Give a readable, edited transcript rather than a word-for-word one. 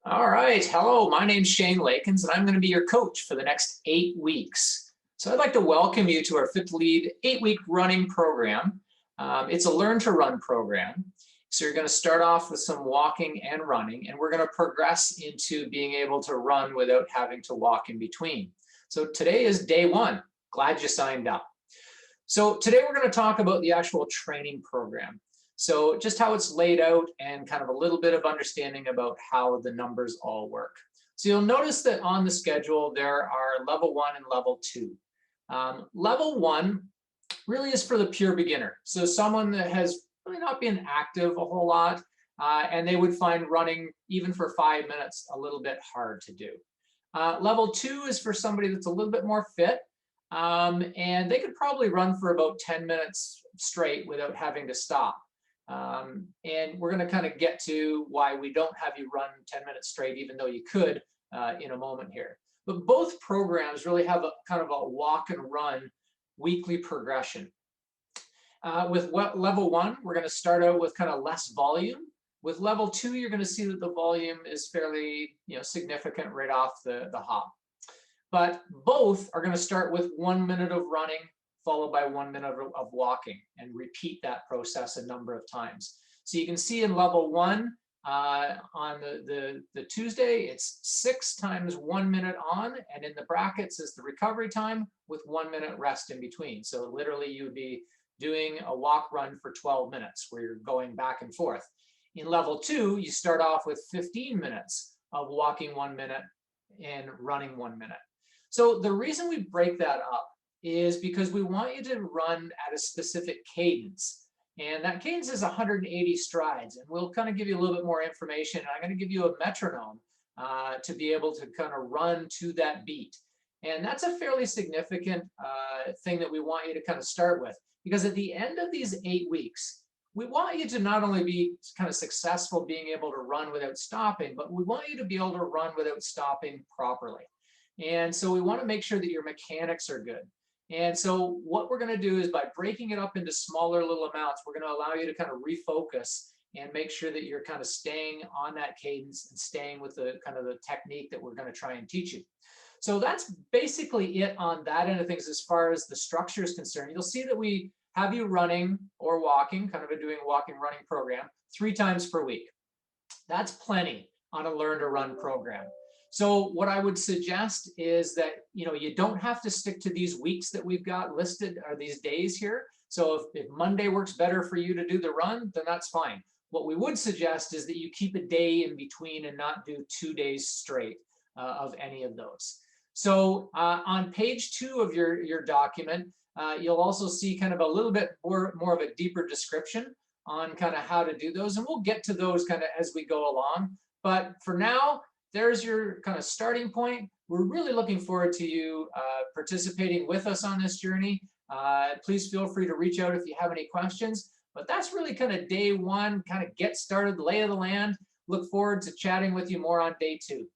All right. Hello, my name's Shane Lakins, and I'm going to be your coach for the next 8 weeks. So I'd like to welcome you to our Fit to Lead 8-week running program. It's a learn to run program. So you're going to start off with some walking and running, and we're going to progress into being able to run without having to walk in between. So today is day one. Glad you signed up. So today we're going to talk about the actual training program. So just how it's laid out and kind of a little bit of understanding about how the numbers all work. So you'll notice that on the schedule, there are level 1 and level 2. Level 1 really is for the pure beginner. So someone that has really not been active a whole lot, and they would find running even for 5 minutes a little bit hard to do. Level 2 is for somebody that's a little bit more fit, and they could probably run for about 10 minutes straight without having to stop. And we're going to kind of get to why we don't have you run 10 minutes straight, even though you could in a moment here. But both programs really have a kind of a walk and run weekly progression. With level 1, we're going to start out with kind of less volume. With level 2, you're going to see that the volume is fairly significant right off the hop. But both are going to start with 1 minute of running, followed by 1 minute of walking, and repeat that process a number of times. So you can see in level 1 on the Tuesday, it's 6 times 1 minute on, and in the brackets is the recovery time with 1 minute rest in between. So literally you would be doing a walk run for 12 minutes where you're going back and forth. In level 2, you start off with 15 minutes of walking 1 minute and running 1 minute. So the reason we break that up is because we want you to run at a specific cadence. And that cadence is 180 strides. And we'll kind of give you a little bit more information. I'm going to give you a metronome to be able to kind of run to that beat. And that's a fairly significant thing that we want you to kind of start with. Because at the end of these 8 weeks, we want you to not only be kind of successful being able to run without stopping, but we want you to be able to run without stopping properly. And so we want to make sure that your mechanics are good. And so what we're going to do is by breaking it up into smaller little amounts, we're going to allow you to kind of refocus and make sure that you're kind of staying on that cadence and staying with the kind of the technique that we're going to try and teach you. So that's basically it on that end of things as far as the structure is concerned. You'll see that we have you running or walking, kind of doing a walking running program 3 times per week. That's plenty on a learn to run program. So what I would suggest is that you don't have to stick to these weeks that we've got listed, or these days here. So if Monday works better for you to do the run, then that's fine. What we would suggest is that you keep a day in between and not do 2 days straight of any of those. So on page 2 of your document, you'll also see kind of a little bit more of a deeper description on kind of how to do those. And we'll get to those kind of as we go along. But for now, there's your kind of starting point. We're really looking forward to you participating with us on this journey. Please feel free to reach out if you have any questions. But that's really kind of day 1, kind of get started, lay of the land. Look forward to chatting with you more on day 2.